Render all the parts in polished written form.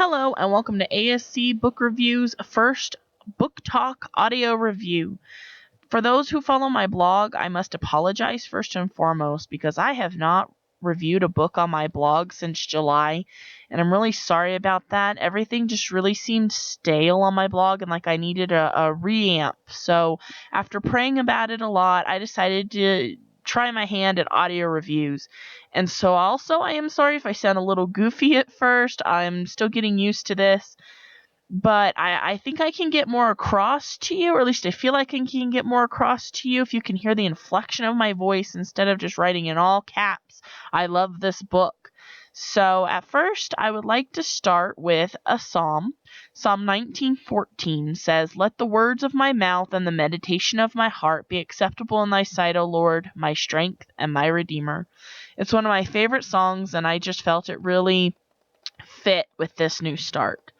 Hello, and welcome to ASC Book Review's first book talk audio review. For those who follow my blog, I must apologize first and foremost because I have not reviewed a book on my blog since July, and I'm really sorry about that. Everything just really seemed stale on my blog and like I needed a reamp. So after praying about it a lot, I decided to try my hand at audio reviews. And so also I am sorry if I sound a little goofy at first. I'm still getting used to this. But I think I can get more across to you, or at least I feel like I can get more across to you if you can hear the inflection of my voice instead of just writing in all caps. I love this book. So at first, I would like to start with a psalm. Psalm 19:14 says, "Let the words of my mouth and the meditation of my heart be acceptable in thy sight, O Lord, my strength and my redeemer." It's one of my favorite songs, and I just felt it really fit with this new start.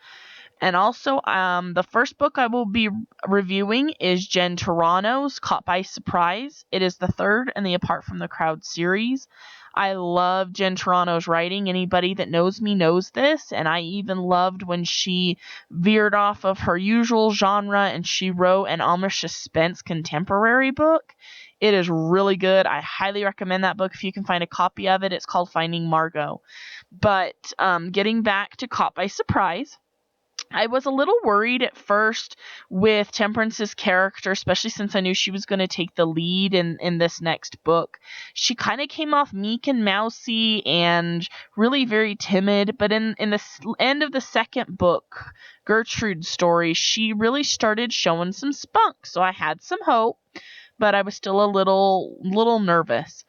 And also, the first book I will be reviewing is Jen Turano's Caught by Surprise. It is the third in the Apart from the Crowd series. I love Jen Turano's writing. Anybody that knows me knows this, and I even loved when she veered off of her usual genre and she wrote an Amish suspense contemporary book. It is really good. I highly recommend that book if you can find a copy of it. It's called Finding Margot. But getting back to Caught by Surprise, I was a little worried at first with Temperance's character, especially since I knew she was going to take the lead in this next book. She kind of came off meek and mousy and really very timid, but in the end of the second book, Gertrude's story, she really started showing some spunk, so I had some hope, but I was still a little nervous.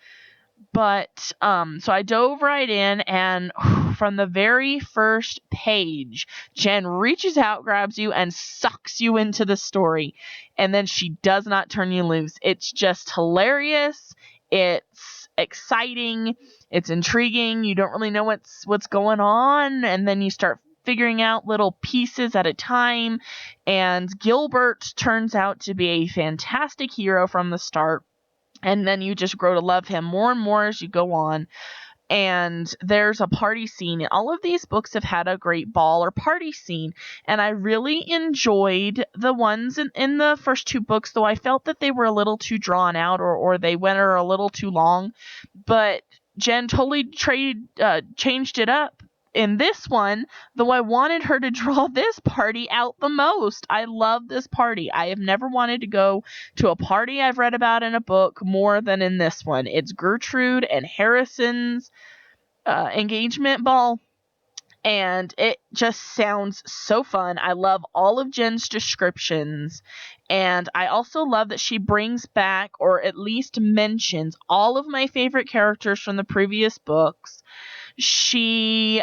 But, so I dove right in, and from the very first page, Jen reaches out, grabs you, and sucks you into the story. And then she does not turn you loose. It's just hilarious. It's exciting. It's intriguing. You don't really know what's going on. And then you start figuring out little pieces at a time. And Gilbert turns out to be a fantastic hero from the start. And then you just grow to love him more and more as you go on. And there's a party scene. All of these books have had a great ball or party scene. And I really enjoyed the ones in the first two books, though I felt that they were a little too drawn out or they went a little too long. But Jen totally changed it up. In this one, though I wanted her to draw this party out the most. I love this party. I have never wanted to go to a party I've read about in a book more than in this one. It's Gertrude and Harrison's engagement ball, and it just sounds so fun. I love all of Jen's descriptions, and I also love that she brings back, or at least mentions, all of my favorite characters from the previous books. She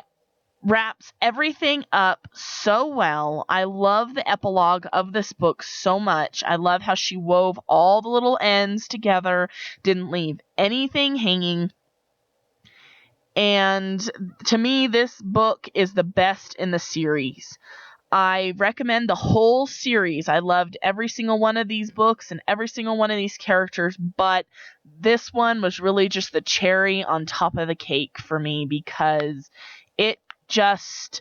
wraps everything up so well. I love the epilogue of this book so much. I love how she wove all the little ends together, didn't leave anything hanging. And to me, this book is the best in the series. I recommend the whole series. I loved every single one of these books and every single one of these characters, but this one was really just the cherry on top of the cake for me because it just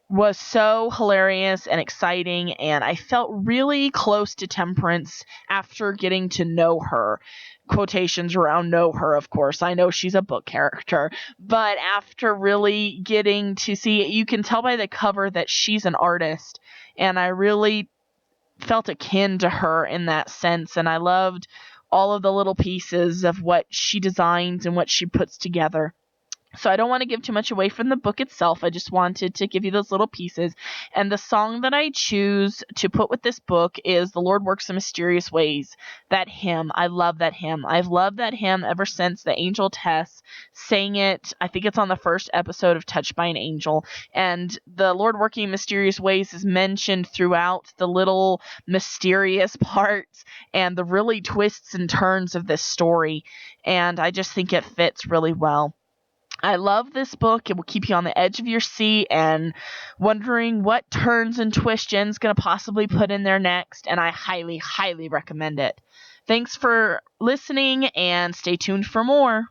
was so hilarious and exciting, and I felt really close to Temperance after getting to know her. Quotations around know her, of course. I know she's a book character, but after really getting to see, you can tell by the cover that she's an artist, and I really felt akin to her in that sense, and I loved all of the little pieces of what she designs and what she puts together. So I don't want to give too much away from the book itself. I just wanted to give you those little pieces. And the song that I choose to put with this book is "The Lord Works in Mysterious Ways." That hymn. I love that hymn. I've loved that hymn ever since the angel Tess sang it. I think it's on the first episode of Touched by an Angel. And the Lord Working in Mysterious Ways is mentioned throughout the little mysterious parts and the really twists and turns of this story. And I just think it fits really well. I love this book. It will keep you on the edge of your seat and wondering what turns and twists Jen's going to possibly put in there next, and I highly, highly recommend it. Thanks for listening, and stay tuned for more.